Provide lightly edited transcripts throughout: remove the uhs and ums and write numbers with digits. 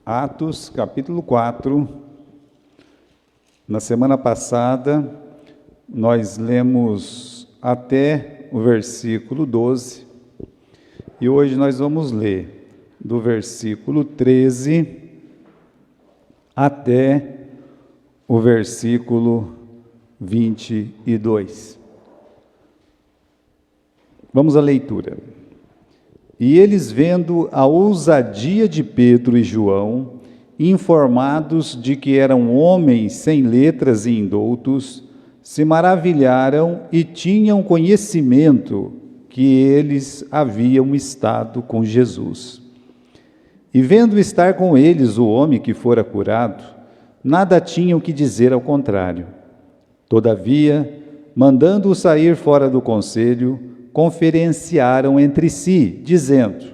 Atos, capítulo 4. Na semana passada, nós lemos até o versículo 12, e hoje nós vamos ler do versículo 13 até o versículo 22. Vamos à leitura. E eles, vendo a ousadia de Pedro e João, informados de que eram homens sem letras e indoutos, se maravilharam e tinham conhecimento que eles haviam estado com Jesus. E vendo estar com eles o homem que fora curado, nada tinham que dizer ao contrário. Todavia, mandando-o sair fora do conselho, conferenciaram entre si, dizendo: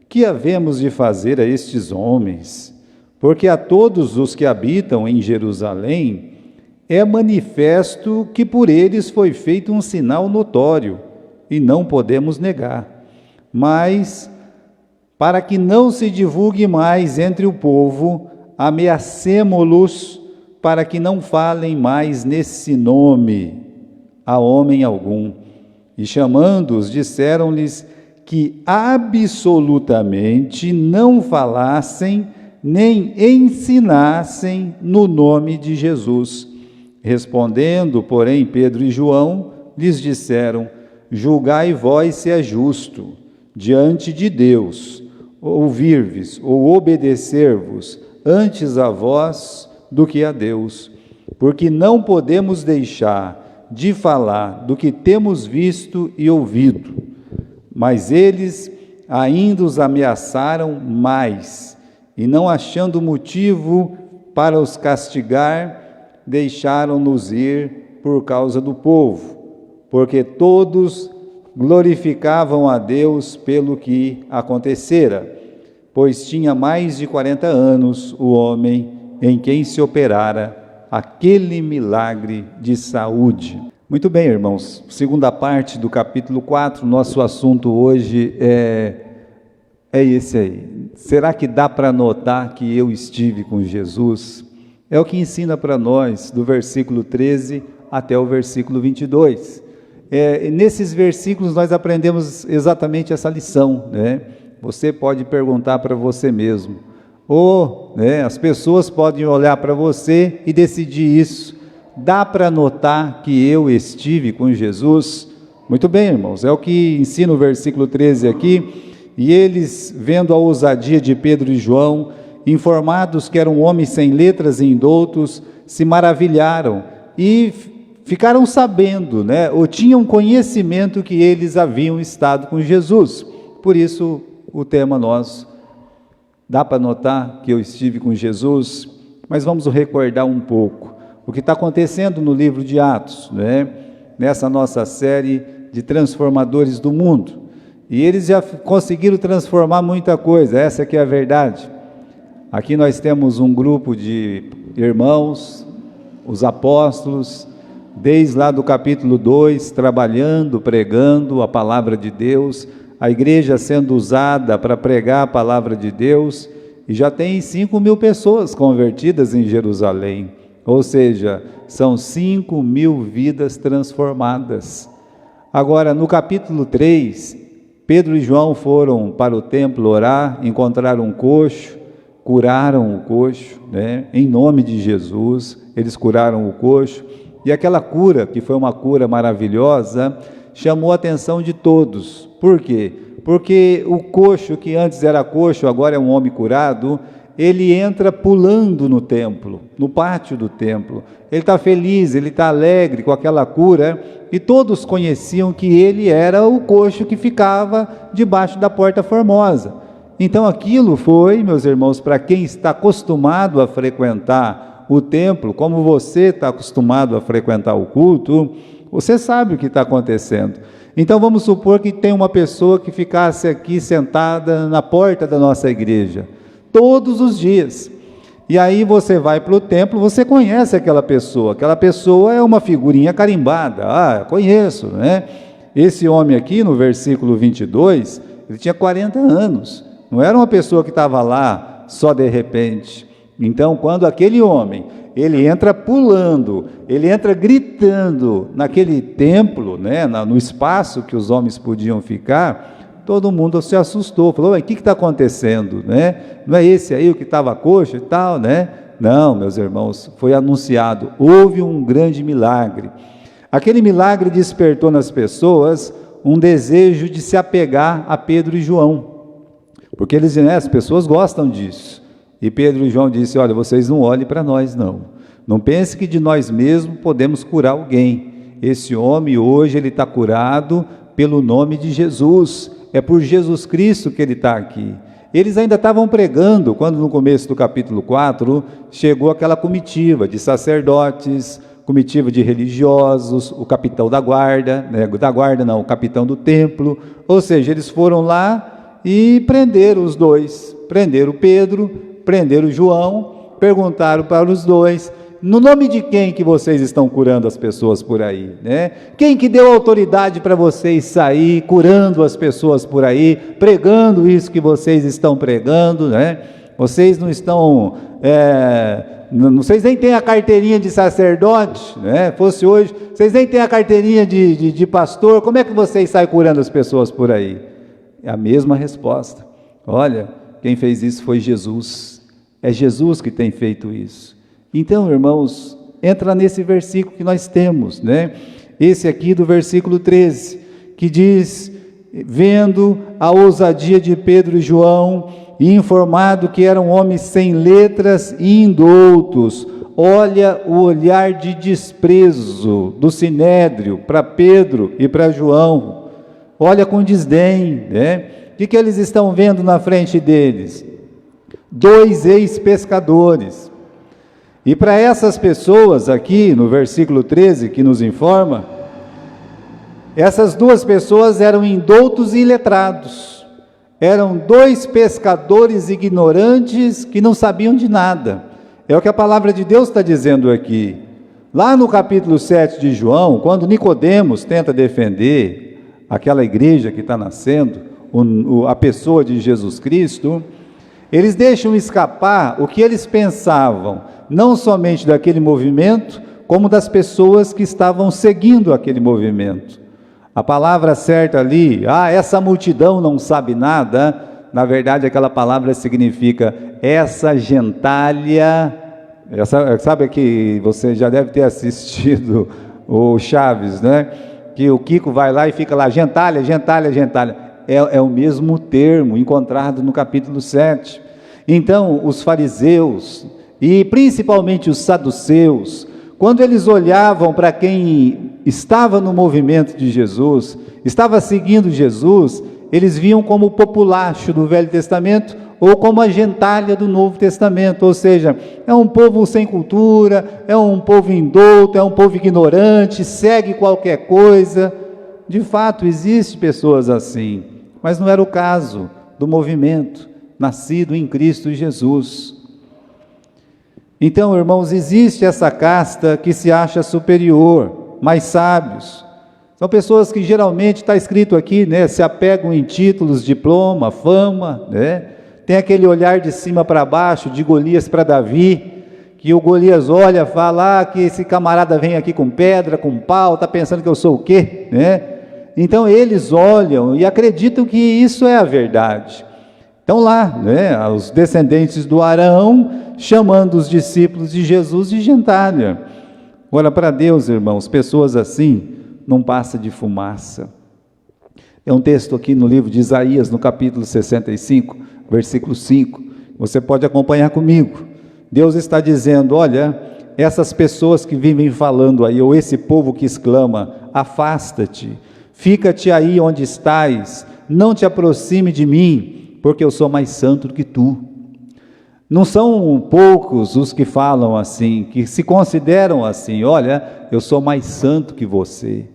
que havemos de fazer a estes homens? Porque a todos os que habitam em Jerusalém é manifesto que por eles foi feito um sinal notório, e não podemos negar. Mas, para que não se divulgue mais entre o povo, ameacemo-los para que não falem mais nesse nome a homem algum. E chamando-os, disseram-lhes que absolutamente não falassem nem ensinassem no nome de Jesus. Respondendo, porém, Pedro e João lhes disseram: julgai vós se é justo diante de Deus ouvir-vos ou obedecer-vos antes a vós do que a Deus, porque não podemos deixar de falar do que temos visto e ouvido. Mas eles ainda os ameaçaram mais, e não achando motivo para os castigar, deixaram-nos ir por causa do povo, porque todos glorificavam a Deus pelo que acontecera, pois tinha mais de 40 anos o homem em quem se operara aquele milagre de saúde. Muito bem, irmãos, segunda parte do capítulo 4, nosso assunto hoje é esse aí. Será que dá para notar que eu estive com Jesus? É o que ensina para nós, do versículo 13 até o versículo 22. Nesses versículos nós aprendemos exatamente essa lição, né? Você pode perguntar para você mesmo, as pessoas podem olhar para você e decidir isso. Dá para notar que eu estive com Jesus? Muito bem, irmãos, é o que ensina o versículo 13 aqui. E eles, vendo a ousadia de Pedro e João, informados que eram homens sem letras e indoutos, se maravilharam e ficaram sabendo, ou tinham conhecimento que eles haviam estado com Jesus. Por isso, o tema nosso: dá para notar que eu estive com Jesus? Mas vamos recordar um pouco o que está acontecendo no livro de Atos, nessa nossa série de transformadores do mundo. E eles já conseguiram transformar muita coisa, essa que é a verdade. Aqui nós temos um grupo de irmãos, os apóstolos, desde lá do capítulo 2, trabalhando, pregando a palavra de Deus, a igreja sendo usada para pregar a palavra de Deus, e já tem 5.000 pessoas convertidas em Jerusalém, ou seja, são 5.000 vidas transformadas. Agora, no capítulo 3, Pedro e João foram para o templo orar, encontraram um coxo, curaram o coxo, em nome de Jesus, eles curaram o coxo, e aquela cura, que foi uma cura maravilhosa, chamou a atenção de todos. Por quê? Porque o coxo, que antes era coxo, agora é um homem curado, ele entra pulando no templo, no pátio do templo. Ele está feliz, ele está alegre com aquela cura, e todos conheciam que ele era o coxo que ficava debaixo da porta formosa. Então aquilo foi, meus irmãos, para quem está acostumado a frequentar o templo, como você está acostumado a frequentar o culto, você sabe o que está acontecendo. Então vamos supor que tem uma pessoa que ficasse aqui sentada na porta da nossa igreja, todos os dias. E aí você vai para o templo, você conhece aquela pessoa é uma figurinha carimbada, conheço, Esse homem aqui no versículo 22, ele tinha 40 anos, não era uma pessoa que estava lá lá, só de repente. Então, quando aquele homem, ele entra pulando, ele entra gritando naquele templo, né, no espaço que os homens podiam ficar, todo mundo se assustou, falou: o que está acontecendo, né? Não é esse aí o que estava coxo e tal, né? Não, meus irmãos, foi anunciado, houve um grande milagre. Aquele milagre despertou nas pessoas um desejo de se apegar a Pedro e João, porque eles, né, as pessoas gostam disso. E Pedro e João disse: olha, vocês não olhem para nós não pense que de nós mesmos podemos curar alguém. Esse homem hoje, ele está curado pelo nome de Jesus, é por Jesus Cristo que ele está aqui. Eles ainda estavam pregando, quando no começo do capítulo 4, chegou aquela comitiva de sacerdotes, comitiva de religiosos, o capitão da guarda, né, o capitão do templo, ou seja, eles foram lá e prenderam os dois, prenderam Pedro, prenderam João, perguntaram para os dois: no nome de quem que vocês estão curando as pessoas por aí, né? Quem que deu autoridade para vocês sair curando as pessoas por aí, pregando isso que vocês estão pregando, né? Vocês não estão, vocês nem têm a carteirinha de sacerdote, né? Fosse hoje, vocês nem têm a carteirinha de pastor, como é que vocês saem curando as pessoas por aí? É a mesma resposta: olha, quem fez isso foi Jesus, é Jesus que tem feito isso. Então, irmãos, entra nesse versículo que nós temos, né? Esse aqui do versículo 13, que diz: vendo a ousadia de Pedro e João, e informado que eram homens sem letras e indoutos, olha o olhar de desprezo do sinédrio para Pedro e para João, olha com desdém, né? O que eles estão vendo na frente deles? Dois ex-pescadores. E para essas pessoas aqui, no versículo 13, que nos informa, essas duas pessoas eram indoutos e iletrados, eram dois pescadores ignorantes que não sabiam de nada. É o que a palavra de Deus está dizendo aqui. Lá no capítulo 7 de João, quando Nicodemos tenta defender aquela igreja que está nascendo, a pessoa de Jesus Cristo, eles deixam escapar o que eles pensavam, não somente daquele movimento, como das pessoas que estavam seguindo aquele movimento. A palavra certa ali, essa multidão não sabe nada, na verdade aquela palavra significa essa gentalha, sabe que você já deve ter assistido o Chaves, né? Que o Kiko vai lá e fica lá, gentalha, gentalha, gentalha. É o mesmo termo encontrado no capítulo 7. Então, os fariseus, e principalmente os saduceus, quando eles olhavam para quem estava no movimento de Jesus, estava seguindo Jesus, eles viam como o populacho do Velho Testamento, ou como a gentalha do Novo Testamento, ou seja, é um povo sem cultura, é um povo indouto, é um povo ignorante, segue qualquer coisa. De fato, existem pessoas assim, mas não era o caso do movimento nascido em Cristo Jesus. Então, irmãos, existe essa casta que se acha superior, mais sábios. São pessoas que geralmente, está escrito aqui, né, se apegam em títulos, diploma, fama, né? Tem aquele olhar de cima para baixo, de Golias para Davi, que o Golias olha, fala que esse camarada vem aqui com pedra, com pau, está pensando que eu sou o quê, né? Então eles olham e acreditam que isso é a verdade. Então lá, né, os descendentes do Arão, chamando os discípulos de Jesus de gentalha. Ora, para Deus, irmãos, pessoas assim não passa de fumaça. É um texto aqui no livro de Isaías, no capítulo 65, versículo 5. Você pode acompanhar comigo. Deus está dizendo: olha, essas pessoas que vivem falando aí, ou esse povo que exclama, afasta-te, fica-te aí onde estás, não te aproxime de mim, porque eu sou mais santo do que tu. Não são poucos os que falam assim, que se consideram assim: olha, eu sou mais santo que você.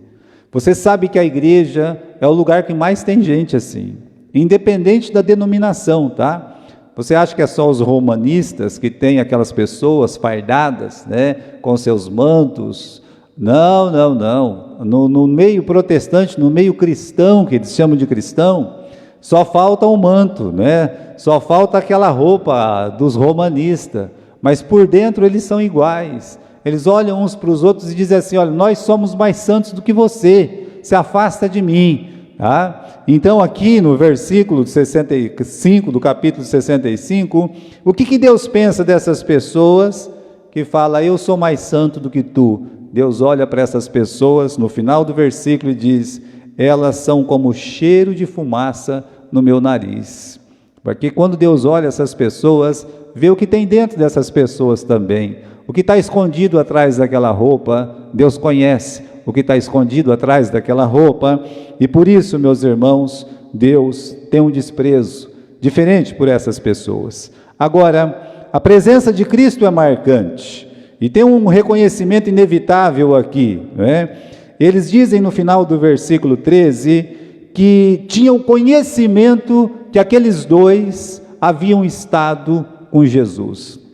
Você sabe que a igreja é o lugar que mais tem gente assim, independente da denominação, tá? Você acha que é só os romanistas que tem aquelas pessoas fardadas, né, com seus mantos? Não, não, não. No meio protestante, no meio cristão, que eles chamam de cristão, Só falta o manto, né? Só falta aquela roupa dos romanistas, mas por dentro eles são iguais. Eles olham uns para os outros e dizem assim: olha, nós somos mais santos do que você, se afasta de mim. Tá? Então aqui no versículo 65, do capítulo 65, o que Deus pensa dessas pessoas que fala: eu sou mais santo do que tu? Deus olha para essas pessoas no final do versículo e diz: elas são como cheiro de fumaça no meu nariz. Porque quando Deus olha essas pessoas, vê o que tem dentro dessas pessoas também. O que está escondido atrás daquela roupa, Deus conhece o que está escondido atrás daquela roupa, e por isso, meus irmãos, Deus tem um desprezo diferente por essas pessoas. Agora, a presença de Cristo é marcante, e tem um reconhecimento inevitável aqui, né? Eles dizem no final do versículo 13, que tinham conhecimento que aqueles dois haviam estado com Jesus.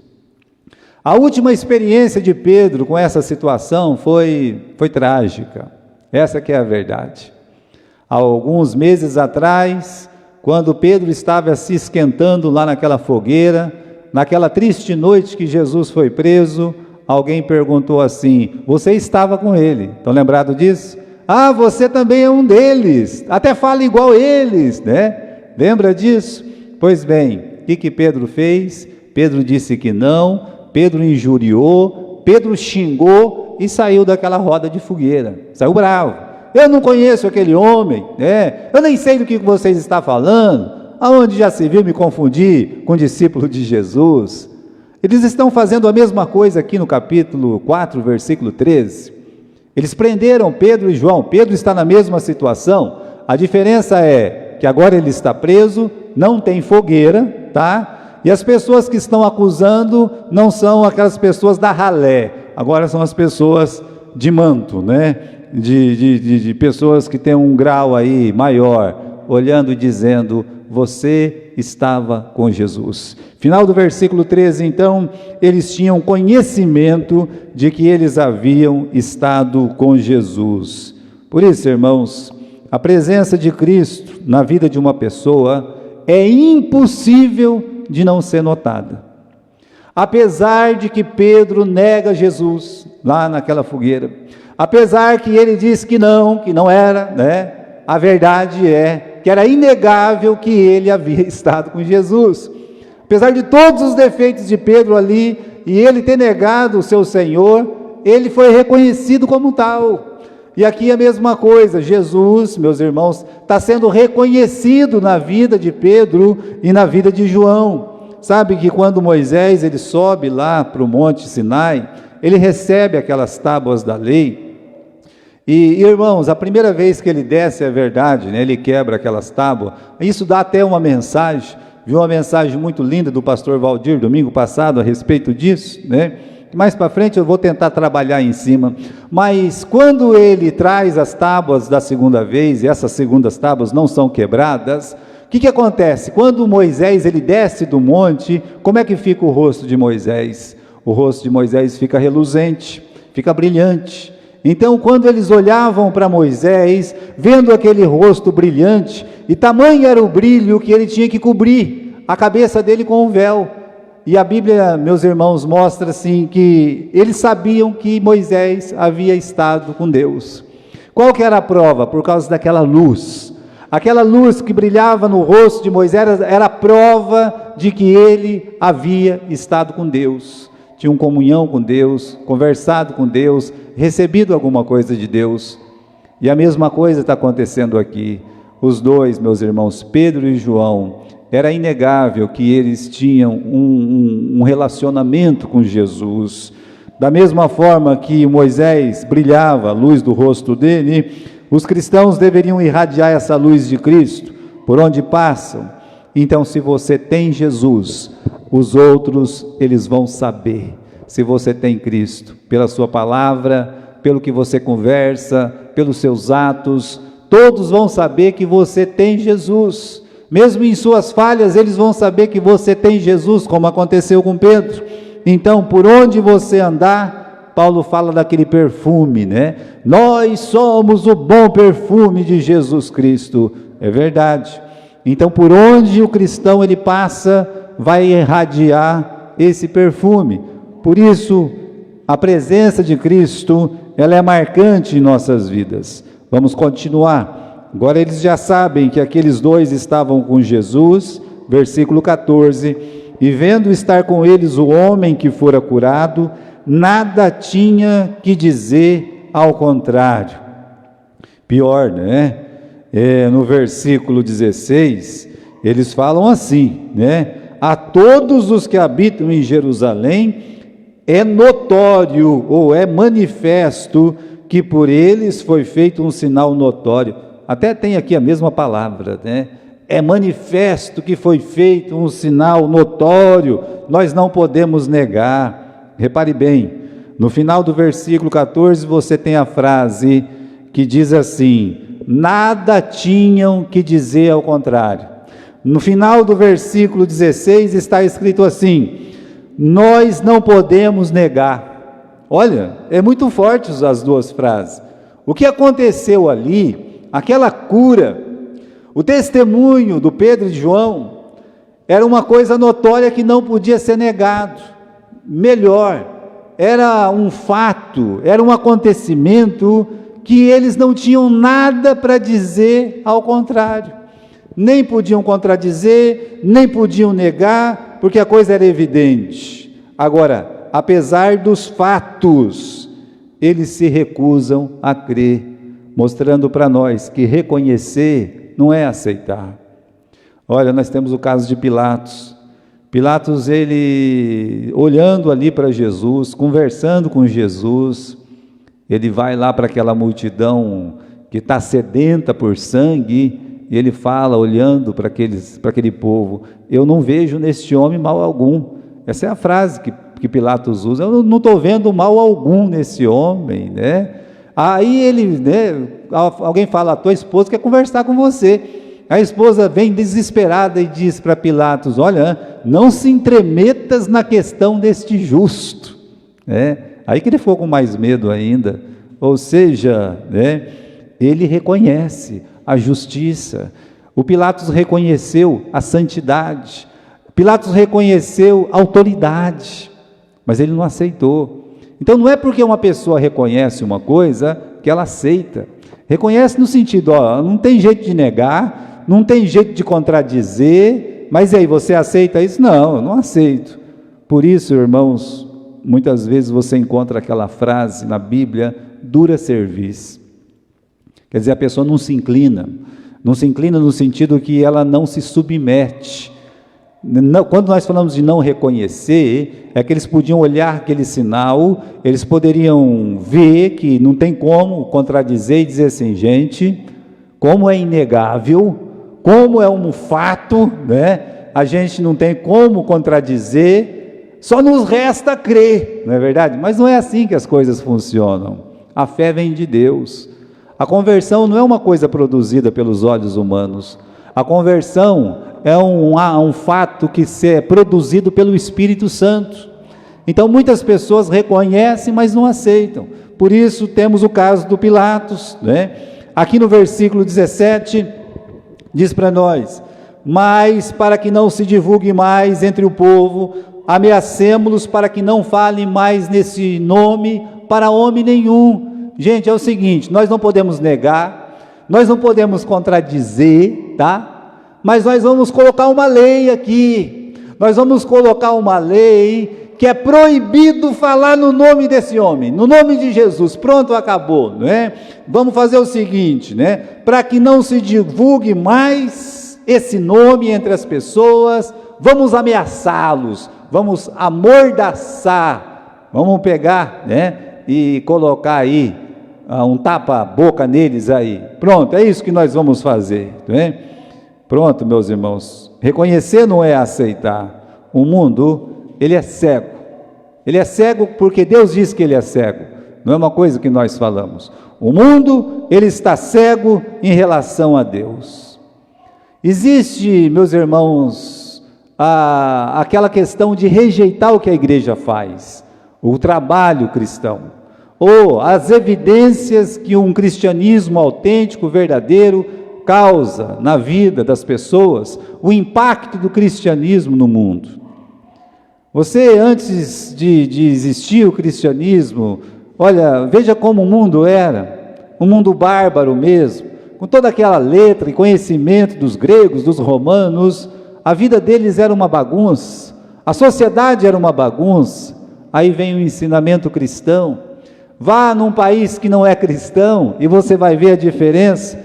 A última experiência de Pedro com essa situação foi trágica, essa que é a verdade. Há alguns meses atrás, quando Pedro estava se esquentando lá naquela fogueira, naquela triste noite que Jesus foi preso, alguém perguntou assim: você estava com ele? Estão lembrados disso? Ah, você também é um deles, até fala igual eles, né? Lembra disso? Pois bem, o que Pedro fez? Pedro disse que não. Pedro injuriou, Pedro xingou e saiu daquela roda de fogueira, saiu bravo. Eu não conheço aquele homem, né? Eu nem sei do que vocês estão falando, aonde já se viu me confundir com discípulo de Jesus? Eles estão fazendo a mesma coisa aqui no capítulo 4, versículo 13, eles prenderam Pedro e João. Pedro está na mesma situação, a diferença é que agora ele está preso, não tem fogueira, tá? E as pessoas que estão acusando não são aquelas pessoas da ralé, agora são as pessoas de manto, né? De pessoas que têm um grau aí maior, olhando e dizendo: você estava com Jesus. Final do versículo 13, então, eles tinham conhecimento de que eles haviam estado com Jesus. Por isso, irmãos, a presença de Cristo na vida de uma pessoa é impossível de não ser notada. Apesar de que Pedro nega Jesus lá naquela fogueira, apesar que ele diz que não era, né? A verdade é que era inegável que ele havia estado com Jesus. Apesar de todos os defeitos de Pedro ali, e ele ter negado o seu Senhor, ele foi reconhecido como tal. E aqui a mesma coisa, Jesus, meus irmãos, está sendo reconhecido na vida de Pedro e na vida de João. Sabe que quando Moisés ele sobe lá para o Monte Sinai, ele recebe aquelas tábuas da lei, e irmãos, a primeira vez que ele desce, é verdade, né, ele quebra aquelas tábuas, isso dá até uma mensagem, viu uma mensagem muito linda do pastor Valdir, domingo passado, a respeito disso, né? Mais para frente eu vou tentar trabalhar em cima, mas quando ele traz as tábuas da segunda vez, e essas segundas tábuas não são quebradas, o que acontece? Quando Moisés ele desce do monte, como é que fica o rosto de Moisés? O rosto de Moisés fica reluzente, fica brilhante. Então quando eles olhavam para Moisés, vendo aquele rosto brilhante, e tamanho era o brilho que ele tinha que cobrir a cabeça dele com um véu. E a Bíblia, meus irmãos, mostra assim que eles sabiam que Moisés havia estado com Deus. Qual que era a prova? Por causa daquela luz. Aquela luz que brilhava no rosto de Moisés era a prova de que ele havia estado com Deus. Tinham comunhão com Deus, conversado com Deus, recebido alguma coisa de Deus. E a mesma coisa está acontecendo aqui. Os dois, meus irmãos, Pedro e João, era inegável que eles tinham um relacionamento com Jesus. Da mesma forma que Moisés brilhava a luz do rosto dele, os cristãos deveriam irradiar essa luz de Cristo por onde passam. Então, se você tem Jesus, os outros eles vão saber se você tem Cristo, pela sua palavra, pelo que você conversa, pelos seus atos, todos vão saber que você tem Jesus. Mesmo em suas falhas, eles vão saber que você tem Jesus, como aconteceu com Pedro. Então, por onde você andar, Paulo fala daquele perfume, né? Nós somos o bom perfume de Jesus Cristo. É verdade. Então, por onde o cristão ele passa, vai irradiar esse perfume. Por isso, a presença de Cristo, ela é marcante em nossas vidas. Vamos continuar. Agora eles já sabem que aqueles dois estavam com Jesus, versículo 14, e vendo estar com eles o homem que fora curado, nada tinha que dizer ao contrário. Pior, né? No versículo 16, eles falam assim, né? A todos os que habitam em Jerusalém, é notório ou é manifesto que por eles foi feito um sinal notório. Até tem aqui a mesma palavra, né? É manifesto que foi feito um sinal notório, nós não podemos negar. Repare bem, no final do versículo 14 você tem a frase que diz assim: nada tinham que dizer ao contrário. No final do versículo 16 está escrito assim: nós não podemos negar. Olha, é muito forte as duas frases. O que aconteceu ali, aquela cura, o testemunho do Pedro e de João, era uma coisa notória que não podia ser negado. Melhor, era um fato, era um acontecimento que eles não tinham nada para dizer ao contrário. Nem podiam contradizer, nem podiam negar, porque a coisa era evidente. Agora, apesar dos fatos, eles se recusam a crer, mostrando para nós que reconhecer não é aceitar. Olha, nós temos o caso de Pilatos. Pilatos, ele olhando ali para Jesus, conversando com Jesus, ele vai lá para aquela multidão que está sedenta por sangue, e ele fala, olhando para aquele povo: eu não vejo neste homem mal algum. Essa é a frase que Pilatos usa: eu não estou vendo mal algum nesse homem, né? Aí ele, né, alguém fala: a tua esposa quer conversar com você. A esposa vem desesperada e diz para Pilatos: olha, não se entremetas na questão deste justo. Aí que ele ficou com mais medo ainda. Ou seja, né, ele reconhece a justiça. O Pilatos reconheceu a santidade. Pilatos reconheceu a autoridade, mas ele não aceitou. Então não é porque uma pessoa reconhece uma coisa que ela aceita. Reconhece no sentido, não tem jeito de negar, não tem jeito de contradizer, mas e aí, você aceita isso? Não, eu não aceito. Por isso, irmãos, muitas vezes você encontra aquela frase na Bíblia: dura serviço. Quer dizer, a pessoa não se inclina no sentido que ela não se submete. Quando nós falamos de não reconhecer, é que eles podiam olhar aquele sinal, eles poderiam ver que não tem como contradizer e dizer assim: gente, como é inegável, como é um fato, né? A gente não tem como contradizer, só nos resta crer, não é verdade? Mas não é assim que as coisas funcionam. A fé vem de Deus. A conversão não é uma coisa produzida pelos olhos humanos. A conversão é um fato que é produzido pelo Espírito Santo. Então muitas pessoas reconhecem, mas não aceitam. Por isso temos o caso do Pilatos, né? Aqui no versículo 17, diz para nós: mas para que não se divulgue mais entre o povo, ameacemo-los para que não falem mais nesse nome para homem nenhum. Gente, é o seguinte: nós não podemos negar, nós não podemos contradizer, tá? Mas nós vamos colocar uma lei aqui, nós vamos colocar uma lei que é proibido falar no nome desse homem, no nome de Jesus. Pronto, acabou, não é? Vamos fazer o seguinte, né? Para que não se divulgue mais esse nome entre as pessoas, vamos ameaçá-los, vamos amordaçar, vamos pegar, né? E colocar aí um tapa-boca neles aí. Pronto, é isso que nós vamos fazer, não é? Pronto, meus irmãos, reconhecer não é aceitar. O mundo, ele é cego. Ele é cego porque Deus diz que ele é cego. Não é uma coisa que nós falamos. O mundo, ele está cego em relação a Deus. Existe, meus irmãos, aquela questão de rejeitar o que a igreja faz, o trabalho cristão, ou as evidências que um cristianismo autêntico, verdadeiro, causa na vida das pessoas o impacto do cristianismo no mundo. Você, antes de existir o cristianismo, olha, veja como o mundo era, um mundo bárbaro mesmo, com toda aquela letra e conhecimento dos gregos, dos romanos. A vida deles era uma bagunça, a sociedade era uma bagunça. Aí vem o ensinamento cristão. Vá num país que não é cristão e você vai ver a diferença,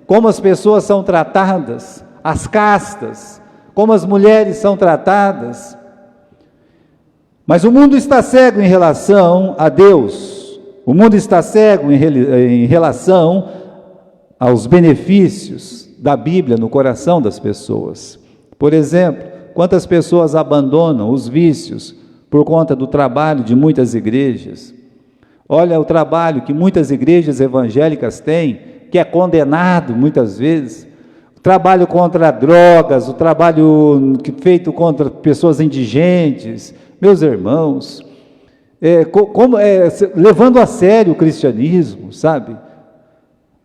como as pessoas são tratadas, as castas, como as mulheres são tratadas. Mas o mundo está cego em relação a Deus, o mundo está cego em relação aos benefícios da Bíblia no coração das pessoas. Por exemplo, quantas pessoas abandonam os vícios por conta do trabalho de muitas igrejas? Olha o trabalho que muitas igrejas evangélicas têm, que é condenado muitas vezes. O trabalho contra drogas, o trabalho feito contra pessoas indigentes. Meus irmãos, levando a sério o cristianismo, sabe?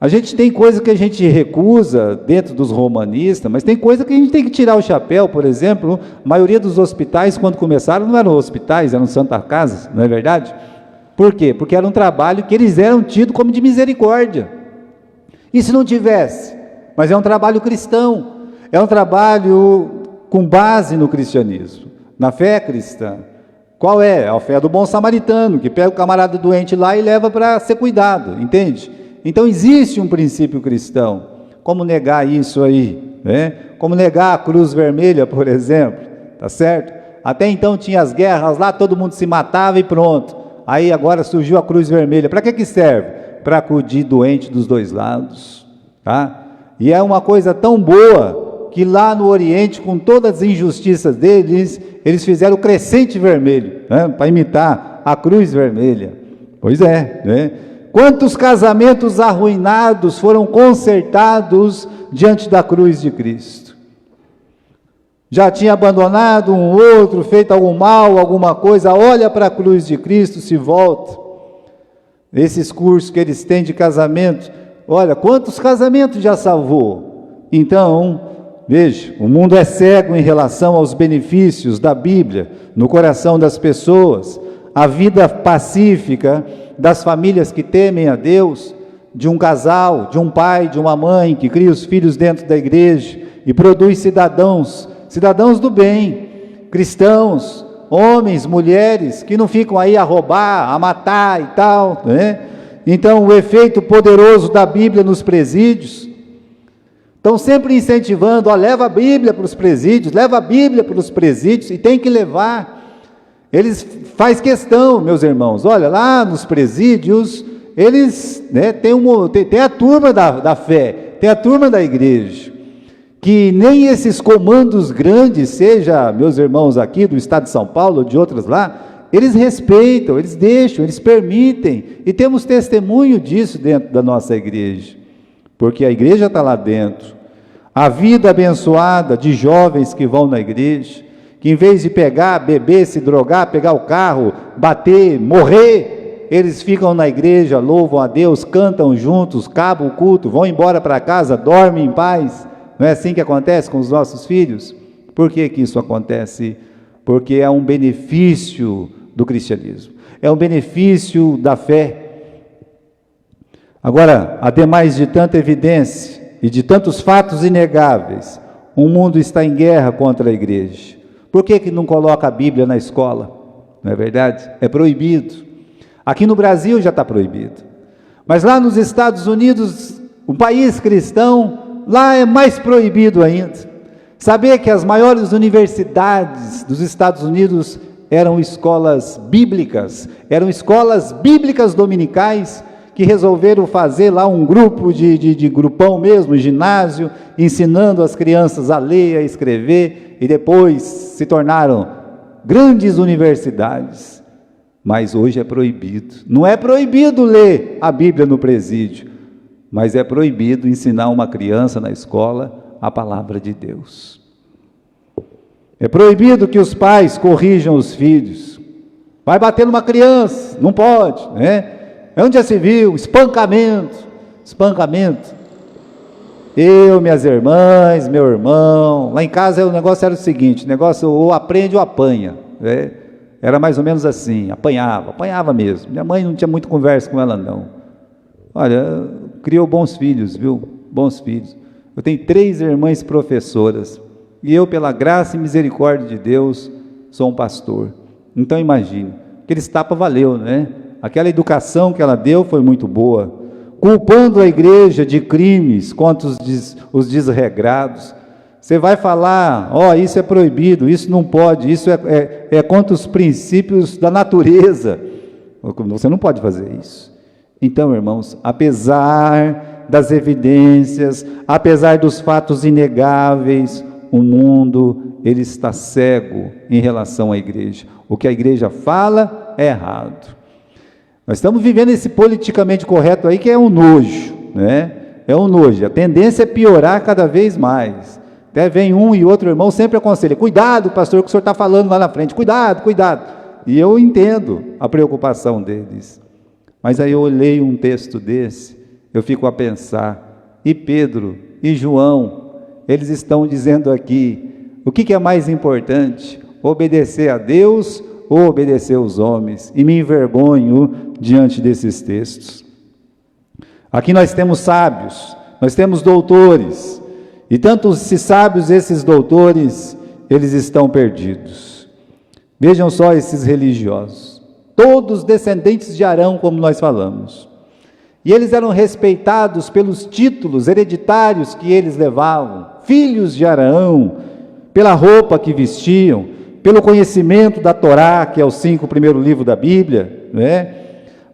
A gente tem coisa que a gente recusa dentro dos romanistas, mas tem coisa que a gente tem que tirar o chapéu. Por exemplo, a maioria dos hospitais, quando começaram, não eram hospitais, eram Santa Casas, não é verdade? Por quê? Porque era um trabalho que eles eram tidos como de misericórdia. E se não tivesse? Mas é um trabalho cristão, é um trabalho com base no cristianismo, na fé cristã. Qual é? A fé do bom samaritano, que pega o camarada doente lá e leva para ser cuidado, entende? Então existe um princípio cristão. Como negar isso aí, né? Como negar a cruz vermelha, por exemplo, tá certo? Até então tinha as guerras lá, todo mundo se matava e pronto. Aí agora surgiu a cruz vermelha. Para que serve? Para acudir doente dos dois lados, tá? E é uma coisa tão boa que lá no Oriente, com todas as injustiças deles, eles fizeram o crescente vermelho, né? Para imitar a cruz vermelha. Pois é, né? Quantos casamentos arruinados foram consertados diante da cruz de Cristo? Já tinha abandonado um outro, feito algum mal, alguma coisa, olha para a cruz de Cristo, se volta. Esses cursos que eles têm de casamento, olha, quantos casamentos já salvou? Então, veja, o mundo é cego em relação aos benefícios da Bíblia no coração das pessoas, a vida pacífica das famílias que temem a Deus, de um casal, de um pai, de uma mãe que cria os filhos dentro da igreja e produz cidadãos do bem, cristãos, homens, mulheres, que não ficam aí a roubar, a matar e tal, né? Então o efeito poderoso da Bíblia nos presídios, estão sempre incentivando, leva a Bíblia para os presídios, leva a Bíblia para os presídios, e tem que levar. Eles fazem questão, meus irmãos, olha, lá nos presídios, eles, né, tem a turma da fé, tem a turma da igreja, que nem esses comandos grandes, seja, meus irmãos aqui do estado de São Paulo, ou de outros lá, eles respeitam, eles deixam, eles permitem, e temos testemunho disso dentro da nossa igreja, porque a igreja está lá dentro. A vida abençoada de jovens que vão na igreja, que em vez de pegar, beber, se drogar, pegar o carro, bater, morrer, eles ficam na igreja, louvam a Deus, cantam juntos, acabam o culto, vão embora para casa, dormem em paz. Não é assim que acontece com os nossos filhos? Por que isso acontece? Porque é um benefício do cristianismo, é um benefício da fé. Agora, ademais de tanta evidência e de tantos fatos inegáveis, o mundo está em guerra contra a igreja. Por que não coloca a Bíblia na escola? Não é verdade? É proibido. Aqui no Brasil já está proibido. Mas lá nos Estados Unidos, um país cristão, lá é mais proibido ainda. Saber que as maiores universidades dos Estados Unidos eram escolas bíblicas dominicais, que resolveram fazer lá um grupo de grupão mesmo, ginásio, ensinando as crianças a ler, a escrever, e depois se tornaram grandes universidades. Mas hoje é proibido. Não é proibido ler a Bíblia no presídio, mas é proibido ensinar uma criança na escola a palavra de Deus. É proibido que os pais corrijam os filhos. Vai bater numa criança, não pode, né? É onde já se viu, espancamento. Eu, minhas irmãs, meu irmão, lá em casa o negócio era o seguinte, o negócio ou aprende ou apanha, né? Era mais ou menos assim, apanhava mesmo. Minha mãe não tinha muito conversa com ela não. Olha, criou bons filhos, viu? Bons filhos. Eu tenho 3 irmãs professoras, e eu, pela graça e misericórdia de Deus, sou um pastor. Então imagine, aqueles tapas valeu, né? Aquela educação que ela deu foi muito boa, culpando a igreja de crimes contra os desregrados. Você vai falar, isso é proibido, isso não pode, isso é contra os princípios da natureza. Você não pode fazer isso. Então, irmãos, apesar das evidências, apesar dos fatos inegáveis, o mundo, ele está cego em relação à igreja. O que a igreja fala é errado. Nós estamos vivendo esse politicamente correto aí, que é um nojo, né? É um nojo. A tendência é piorar cada vez mais. Até vem um e outro irmão sempre aconselha, cuidado, pastor, o que o senhor está falando lá na frente, cuidado. E eu entendo a preocupação deles. Mas aí eu olhei um texto desse, eu fico a pensar, e Pedro e João, eles estão dizendo aqui, o que é mais importante? Obedecer a Deus ou obedecer aos homens? E me envergonho diante desses textos. Aqui nós temos sábios, nós temos doutores, e tanto esses sábios, esses doutores, eles estão perdidos. Vejam só esses religiosos, todos descendentes de Arão, como nós falamos, e eles eram respeitados pelos títulos hereditários que eles levavam, filhos de Arão, pela roupa que vestiam, pelo conhecimento da Torá, que é os 5 primeiros livros da Bíblia, né?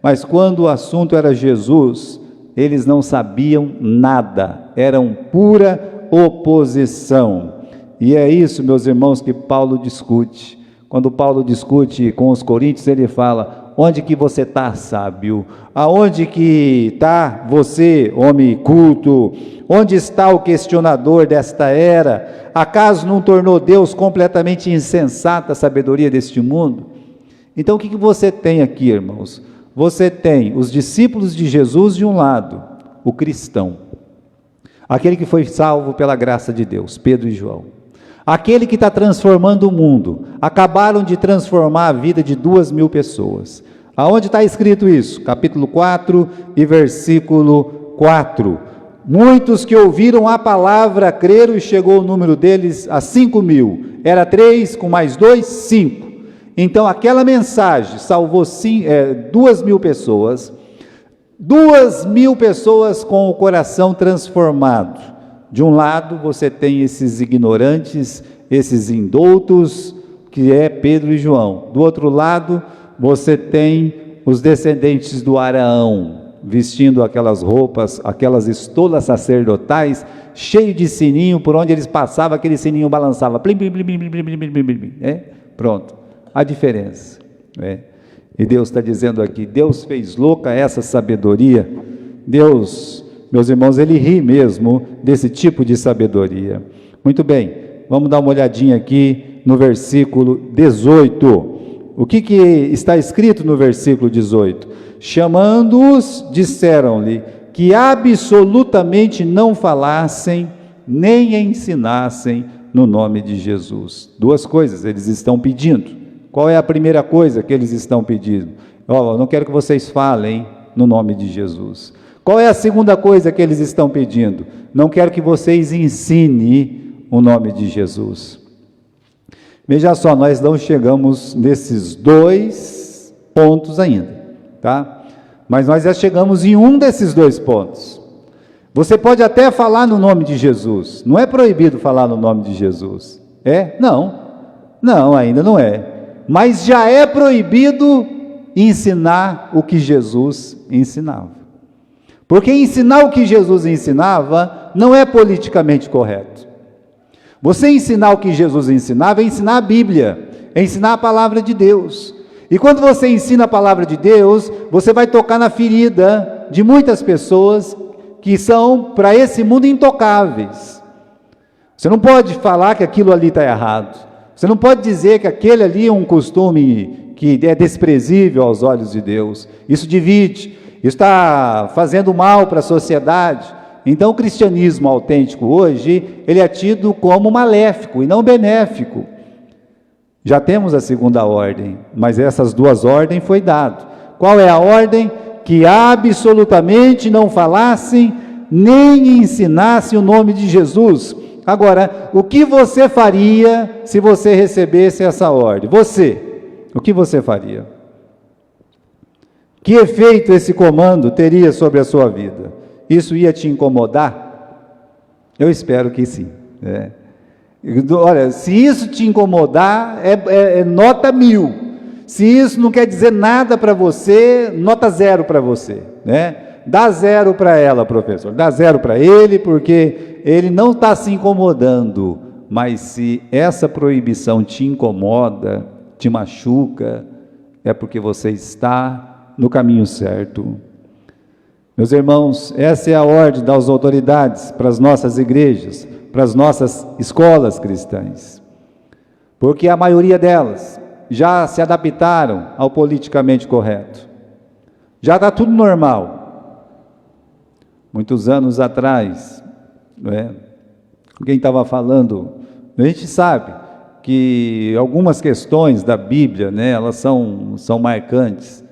Mas quando o assunto era Jesus, eles não sabiam nada, eram pura oposição. E é isso, meus irmãos, que Paulo discute. Quando Paulo discute com os coríntios, ele fala, onde que você está, sábio? Aonde que está você, homem culto? Onde está o questionador desta era? Acaso não tornou Deus completamente insensata a sabedoria deste mundo? Então o que você tem aqui, irmãos? Você tem os discípulos de Jesus de um lado, o cristão, aquele que foi salvo pela graça de Deus, Pedro e João, aquele que está transformando o mundo, acabaram de transformar a vida de 2.000 pessoas. Aonde está escrito isso? Capítulo 4 e versículo 4. Muitos que ouviram a palavra creram, e chegou o número deles a 5.000. Era 3 com mais 2, 5. Então aquela mensagem salvou 2.000 pessoas, 2.000 pessoas com o coração transformado. De um lado você tem esses ignorantes, esses indoutos, que é Pedro e João. Do outro lado você tem os descendentes do Arão, vestindo aquelas roupas, aquelas estolas sacerdotais, cheio de sininho, por onde eles passavam, aquele sininho balançava, plim, plim, plim, plim, plim, plim, plim, plim, plim, pronto, a diferença, e Deus está dizendo aqui, Deus fez louca essa sabedoria. Deus, meus irmãos, Ele ri mesmo desse tipo de sabedoria. Muito bem, vamos dar uma olhadinha aqui no versículo 18, o que está escrito no versículo 18? Chamando-os, disseram-lhe que absolutamente não falassem, nem ensinassem no nome de Jesus. 2 coisas eles estão pedindo. Qual é a primeira coisa que eles estão pedindo? Não quero que vocês falem no nome de Jesus. Qual é a segunda coisa que eles estão pedindo? Não quero que vocês ensinem o nome de Jesus. Veja só, nós não chegamos nesses 2 pontos ainda, tá? Mas nós já chegamos em um desses 2 pontos. Você pode até falar no nome de Jesus, não é proibido falar no nome de Jesus, Não, ainda não é, mas já é proibido ensinar o que Jesus ensinava, porque ensinar o que Jesus ensinava não é politicamente correto. Você ensinar o que Jesus ensinava é ensinar a Bíblia, é ensinar a palavra de Deus. E quando você ensina a palavra de Deus, você vai tocar na ferida de muitas pessoas que são, para esse mundo, intocáveis. Você não pode falar que aquilo ali está errado. Você não pode dizer que aquele ali é um costume que é desprezível aos olhos de Deus. Isso divide, isso está fazendo mal para a sociedade. Então o cristianismo autêntico hoje, ele é tido como maléfico e não benéfico. Já temos a segunda ordem, mas essas duas ordens foi dado. Qual é a ordem? Que absolutamente não falassem nem ensinassem o nome de Jesus. Agora, o que você faria se você recebesse essa ordem? Você, o que você faria? Que efeito esse comando teria sobre a sua vida? Isso ia te incomodar? Eu espero que sim. Olha, se isso te incomodar, é nota 1000. Se isso não quer dizer nada para você, nota 0 para você, né? Dá 0 para ela, professor, dá 0 para ele, porque ele não está se incomodando. Mas se essa proibição te incomoda, te machuca, é porque você está no caminho certo. Meus irmãos, essa é a ordem das autoridades para as nossas igrejas, para as nossas escolas cristãs, porque a maioria delas já se adaptaram ao politicamente correto, já está tudo normal. Muitos anos atrás, alguém estava falando, a gente sabe que algumas questões da Bíblia, elas são marcantes,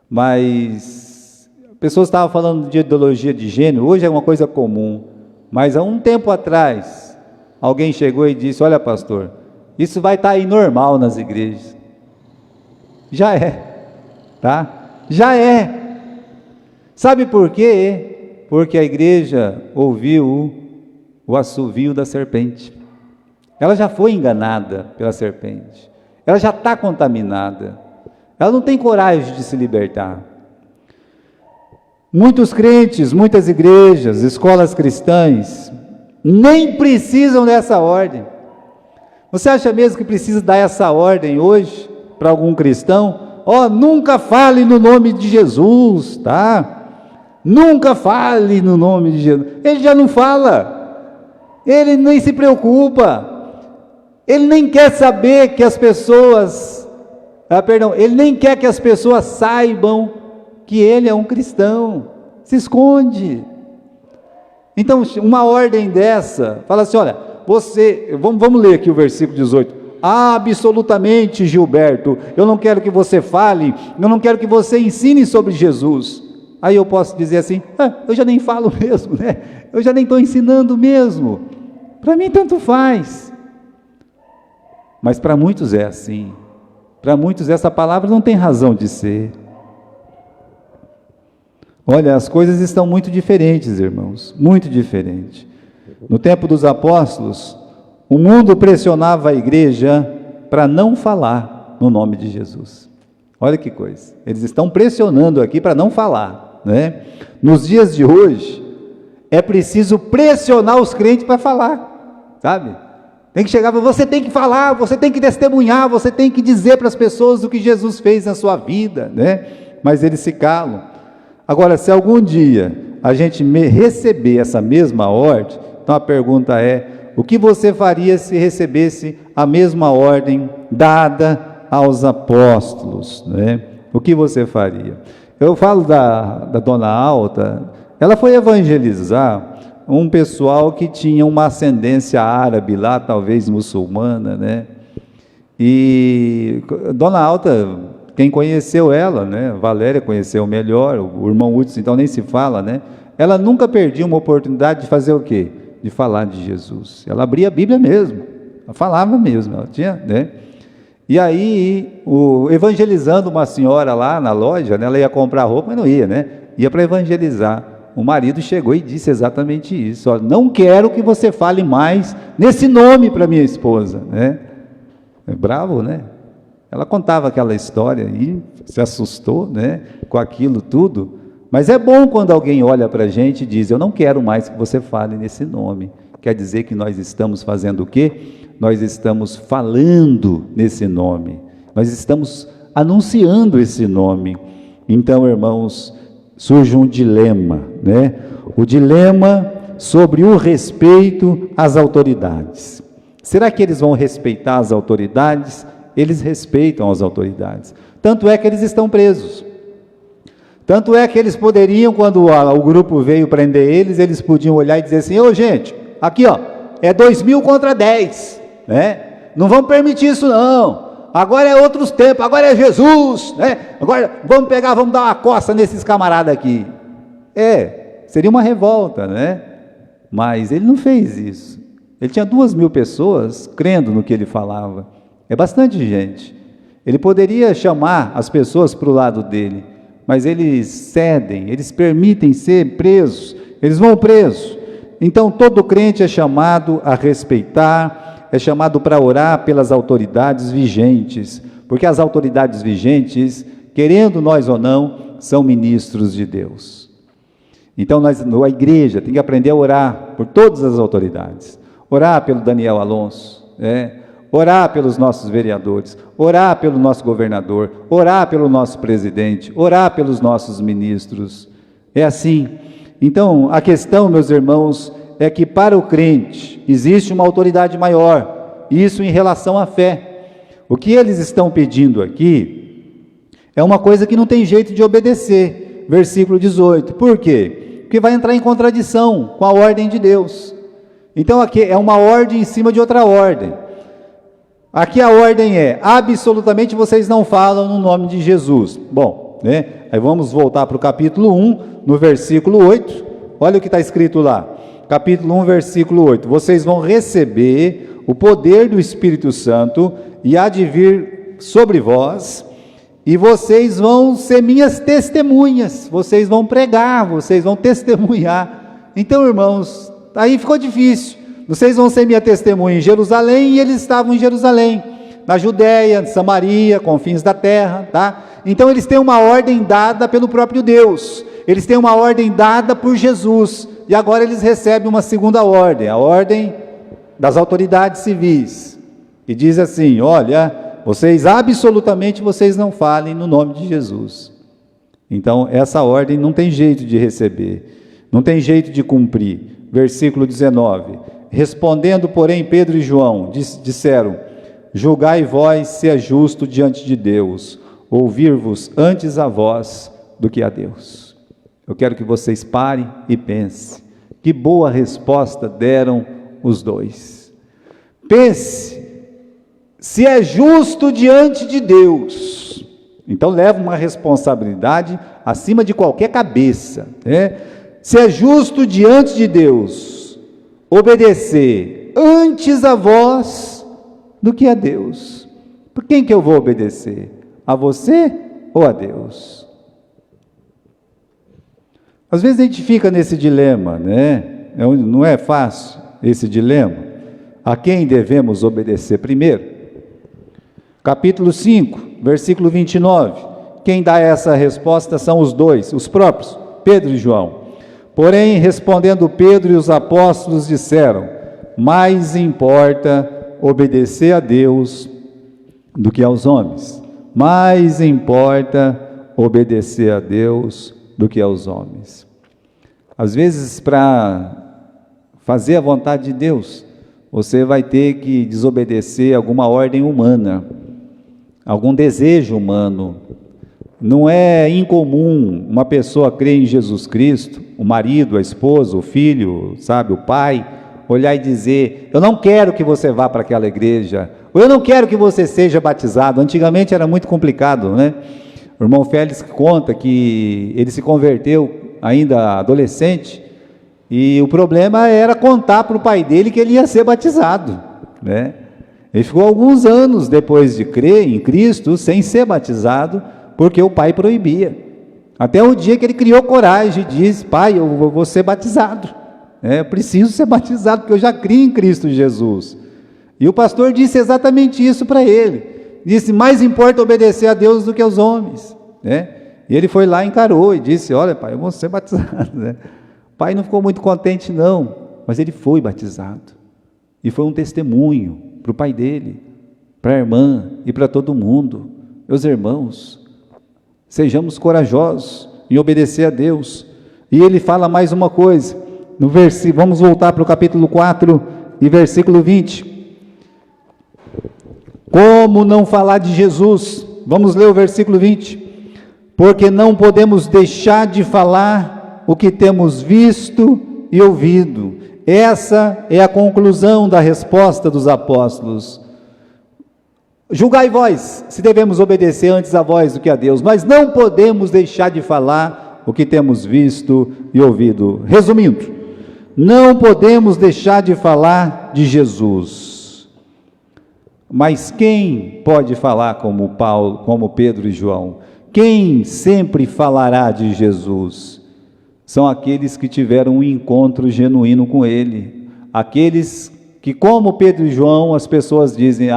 mas pessoas estavam falando de ideologia de gênero, hoje é uma coisa comum, mas há um tempo atrás, alguém chegou e disse: olha, pastor, isso vai estar aí normal nas igrejas. Já é, tá? Já é. Sabe por quê? Porque a igreja ouviu o assovio da serpente. Ela já foi enganada pela serpente. Ela já está contaminada. Ela não tem coragem de se libertar. Muitos crentes, muitas igrejas, escolas cristãs, nem precisam dessa ordem. Você acha mesmo que precisa dar essa ordem hoje para algum cristão? Nunca fale no nome de Jesus, tá? Nunca fale no nome de Jesus. Ele já não fala. Ele nem se preocupa. Ele nem quer saber que as pessoas, ele nem quer que as pessoas saibam que ele é um cristão. Se esconde. Então, uma ordem dessa, fala assim, olha, vamos ler aqui o versículo 18. Absolutamente, Gilberto, eu não quero que você fale, eu não quero que você ensine sobre Jesus. Aí eu posso dizer assim, eu já nem falo mesmo, eu já nem estou ensinando mesmo, para mim tanto faz. Mas para muitos é assim, para muitos essa palavra não tem razão de ser. Olha, as coisas estão muito diferentes, irmãos, muito diferentes. No tempo dos apóstolos, o mundo pressionava a igreja para não falar no nome de Jesus. Olha que coisa, eles estão pressionando aqui para não falar, Nos dias de hoje, é preciso pressionar os crentes para falar, sabe? Tem que chegar, você tem que falar, você tem que testemunhar, você tem que dizer para as pessoas o que Jesus fez na sua vida, Mas eles se calam. Agora, se algum dia a gente receber essa mesma ordem, então a pergunta é, o que você faria se recebesse a mesma ordem dada aos apóstolos, O que você faria? Eu falo da Dona Alta, ela foi evangelizar um pessoal que tinha uma ascendência árabe lá, talvez muçulmana, E Dona Alta, quem conheceu ela, Valéria conheceu melhor, o irmão Hudson, então nem se fala, Ela nunca perdia uma oportunidade de fazer o quê? De falar de Jesus. Ela abria a Bíblia mesmo, ela falava mesmo, ela tinha, E aí, evangelizando uma senhora lá na loja, ela ia comprar roupa, mas não ia, Ia para evangelizar. O marido chegou e disse exatamente isso, não quero que você fale mais nesse nome para minha esposa, É bravo, Ela contava aquela história e se assustou, com aquilo tudo. Mas é bom quando alguém olha para a gente e diz, eu não quero mais que você fale nesse nome. Quer dizer que nós estamos fazendo o quê? Nós estamos falando nesse nome. Nós estamos anunciando esse nome. Então, irmãos, surge um dilema, O dilema sobre o respeito às autoridades. Será que eles vão respeitar as autoridades? Eles respeitam as autoridades. Tanto é que eles estão presos. Tanto é que eles poderiam, quando o grupo veio prender eles podiam olhar e dizer assim: ô gente, aqui ó, é 2.000 contra 10, né? Não vamos permitir isso não, agora é outros tempos, agora é Jesus, né? Agora vamos pegar, vamos dar uma coça nesses camaradas aqui. Seria uma revolta, né? Mas ele não fez isso. Ele tinha 2.000 pessoas crendo no que ele falava. É bastante gente. Ele poderia chamar as pessoas para o lado dele, mas eles cedem, eles permitem ser presos, eles vão presos. Então todo crente é chamado a respeitar, é chamado para orar pelas autoridades vigentes, porque as autoridades vigentes, querendo nós ou não, são ministros de Deus. Então a igreja tem que aprender a orar por todas as autoridades, orar pelo Daniel Alonso, orar pelos nossos vereadores, orar pelo nosso governador, orar pelo nosso presidente, orar pelos nossos ministros. É assim. Então, a questão, meus irmãos, é que para o crente existe uma autoridade maior, isso em relação à fé. O que eles estão pedindo aqui é uma coisa que não tem jeito de obedecer. Versículo 18. Por quê? Porque vai entrar em contradição com a ordem de Deus. Então aqui é uma ordem em cima de outra ordem. Aqui a ordem é: absolutamente vocês não falam no nome de Jesus. Bom, aí vamos voltar para o capítulo 1, no versículo 8, olha o que está escrito lá, capítulo 1, versículo 8, vocês vão receber o poder do Espírito Santo, e há de vir sobre vós, e vocês vão ser minhas testemunhas, vocês vão pregar, vocês vão testemunhar. Então, irmãos, aí ficou difícil. Vocês vão ser minha testemunha em Jerusalém, e eles estavam em Jerusalém, na Judéia, Samaria, confins da terra, tá? Então eles têm uma ordem dada pelo próprio Deus, eles têm uma ordem dada por Jesus, e agora eles recebem uma segunda ordem, a ordem das autoridades civis, e diz assim: olha, vocês absolutamente vocês não falem no nome de Jesus. Então essa ordem não tem jeito de receber, não tem jeito de cumprir. Versículo 19, respondendo, porém, Pedro e João disseram: julgai vós se é justo diante de Deus, ouvir-vos antes a vós do que a Deus. Eu quero que vocês parem e pensem, que boa resposta deram os dois. Pense, se é justo diante de Deus, então leva uma responsabilidade acima de qualquer cabeça, Se é justo diante de Deus, obedecer antes a vós do que a Deus. Por quem que eu vou obedecer? A você ou a Deus? Às vezes a gente fica nesse dilema, não é fácil esse dilema. A quem devemos obedecer primeiro? Capítulo 5, versículo 29. Quem dá essa resposta são os dois, os próprios, Pedro e João. Porém, respondendo Pedro e os apóstolos disseram: mais importa obedecer a Deus do que aos homens. Mais importa obedecer a Deus do que aos homens. Às vezes, para fazer a vontade de Deus, você vai ter que desobedecer alguma ordem humana, algum desejo humano. Não é incomum uma pessoa crer em Jesus Cristo, o marido, a esposa, o filho, o pai, olhar e dizer: eu não quero que você vá para aquela igreja, ou eu não quero que você seja batizado. Antigamente era muito complicado, O irmão Félix conta que ele se converteu ainda adolescente, e o problema era contar para o pai dele que ele ia ser batizado, Ele ficou alguns anos depois de crer em Cristo sem ser batizado, porque o pai proibia, até o dia que ele criou coragem e disse: pai, eu vou ser batizado, eu preciso ser batizado, porque eu já criei em Cristo Jesus. E o pastor disse exatamente isso para ele, disse: mais importa obedecer a Deus do que aos homens, E ele foi lá e encarou e disse: olha pai, eu vou ser batizado, O pai não ficou muito contente não, mas ele foi batizado, e foi um testemunho para o pai dele, para a irmã e para todo mundo. Meus irmãos, sejamos corajosos em obedecer a Deus. E ele fala mais uma coisa, no versículo, vamos voltar para o capítulo 4 e versículo 20. Como não falar de Jesus? Vamos ler o versículo 20. porque não podemos deixar de falar o que temos visto e ouvido. Essa é a conclusão da resposta dos apóstolos. Julgai vós, se devemos obedecer antes a vós do que a Deus, mas não podemos deixar de falar o que temos visto e ouvido. Resumindo, não podemos deixar de falar de Jesus. Mas quem pode falar como Paulo, como Pedro e João? Quem sempre falará de Jesus? São aqueles que tiveram um encontro genuíno com Ele. Aqueles que, como Pedro e João, as pessoas dizem,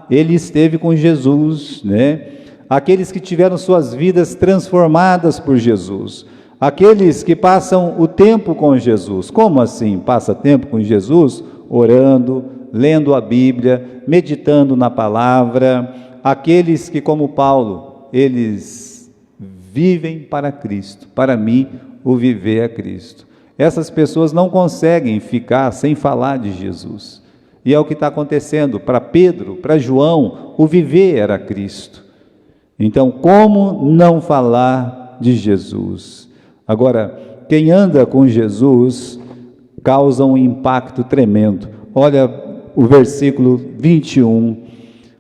ele esteve com Jesus, né? Aqueles que tiveram suas vidas transformadas por Jesus. Aqueles que passam o tempo com Jesus. Como assim passa tempo com Jesus? Orando, lendo a Bíblia, meditando na palavra. Aqueles que, como Paulo, eles vivem para Cristo. Para mim, o viver é Cristo. Essas pessoas não conseguem ficar sem falar de Jesus. E é o que está acontecendo. Para Pedro, para João, o viver era Cristo. Então, como não falar de Jesus? Agora, quem anda com Jesus causa um impacto tremendo. Olha o versículo 21.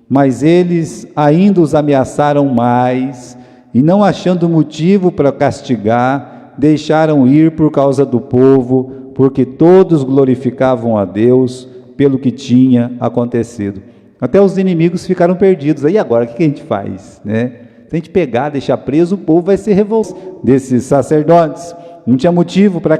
Mas eles ainda os ameaçaram mais, e não achando motivo para castigar, deixaram ir por causa do povo, porque todos glorificavam a Deus pelo que tinha acontecido. Até os inimigos ficaram perdidos. Aí agora, o que a gente faz, né? Se a gente pegar, deixar preso, o povo vai ser revoltado. Desses sacerdotes, não tinha motivo para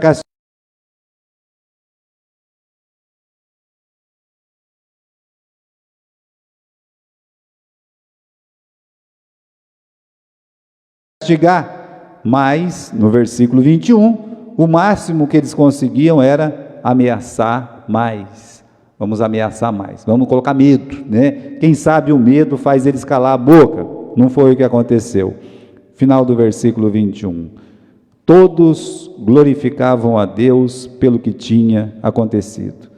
castigar, mas no versículo 21, o máximo que eles conseguiam era ameaçar mais. Vamos ameaçar mais, vamos colocar medo, né? Quem sabe o medo faz eles calar a boca. Não foi o que aconteceu. Final do versículo 21. Todos glorificavam a Deus pelo que tinha acontecido.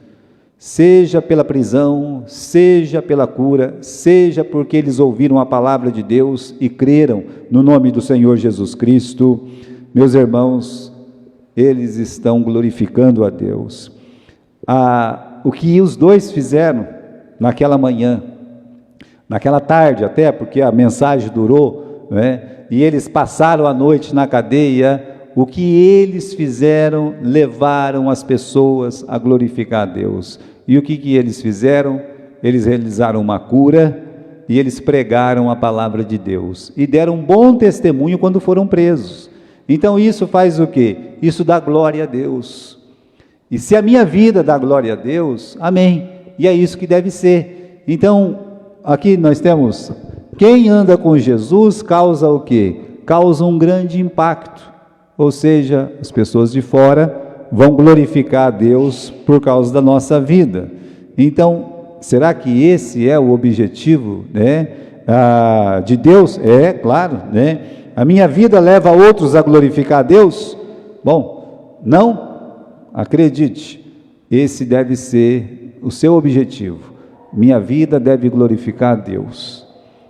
Seja pela prisão, seja pela cura, seja porque eles ouviram a palavra de Deus e creram no nome do Senhor Jesus Cristo. Meus irmãos, eles estão glorificando a Deus. O que os dois fizeram naquela manhã, naquela tarde até, porque a mensagem durou, né? E eles passaram a noite na cadeia, o que eles fizeram, levaram as pessoas a glorificar a Deus. E o que eles fizeram? Eles realizaram uma cura, e eles pregaram a palavra de Deus, e deram um bom testemunho quando foram presos. Então isso faz o quê? Isso dá glória a Deus. E se a minha vida dá glória a Deus, amém, e é isso que deve ser. Então, aqui nós temos, quem anda com Jesus causa o quê? Causa um grande impacto, ou seja, as pessoas de fora vão glorificar a Deus por causa da nossa vida. Então, será que esse é o objetivo, né, de Deus? É, claro, né? A minha vida leva outros a glorificar a Deus? Bom, não? Acredite, esse deve ser o seu objetivo. Minha vida deve glorificar a Deus.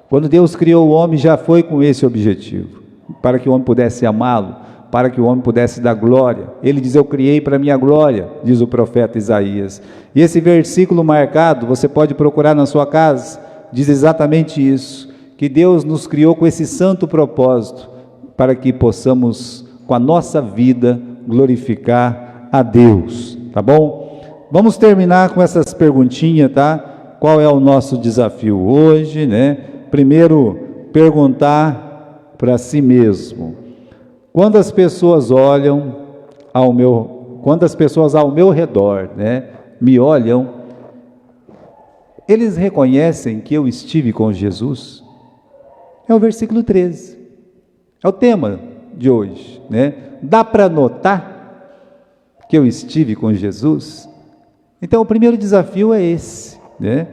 Quando Deus criou o homem, já foi com esse objetivo, para que o homem pudesse amá-lo, para que o homem pudesse dar glória. Ele diz, eu criei para a minha glória, diz o profeta Isaías. E esse versículo marcado, você pode procurar na sua casa, diz exatamente isso, que Deus nos criou com esse santo propósito, para que possamos, com a nossa vida, glorificar a Deus, tá bom? Vamos terminar com essas perguntinhas, tá? Qual é o nosso desafio hoje, né? Primeiro, perguntar para si mesmo. Quando as pessoas olham quando as pessoas ao meu redor, né, me olham, eles reconhecem que eu estive com Jesus? É o versículo 13. É o tema de hoje, né? Dá para notar que eu estive com Jesus? Então, o primeiro desafio é esse, né?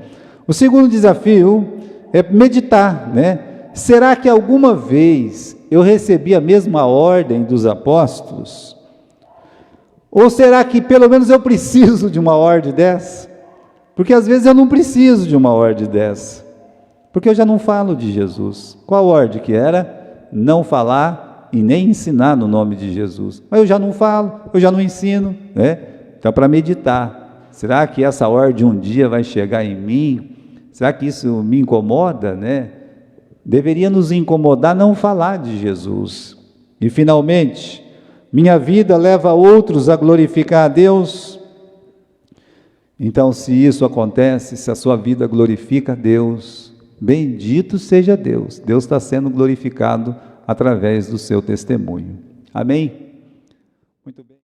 O segundo desafio é meditar, né? Será que alguma vez eu recebi a mesma ordem dos apóstolos? Ou será que pelo menos eu preciso de uma ordem dessa? Porque às vezes eu não preciso de uma ordem dessa, porque eu já não falo de Jesus. Qual ordem que era? não falar e nem ensinar no nome de Jesus. Mas eu já não falo, eu já não ensino, né? Então, para meditar, será que essa ordem um dia vai chegar em mim? Será que isso me incomoda, né? Deveria nos incomodar não falar de Jesus. E finalmente, minha vida leva outros a glorificar a Deus. Então, se isso acontece, se a sua vida glorifica a Deus, bendito seja Deus. Deus está sendo glorificado através do seu testemunho. Amém? Muito bem.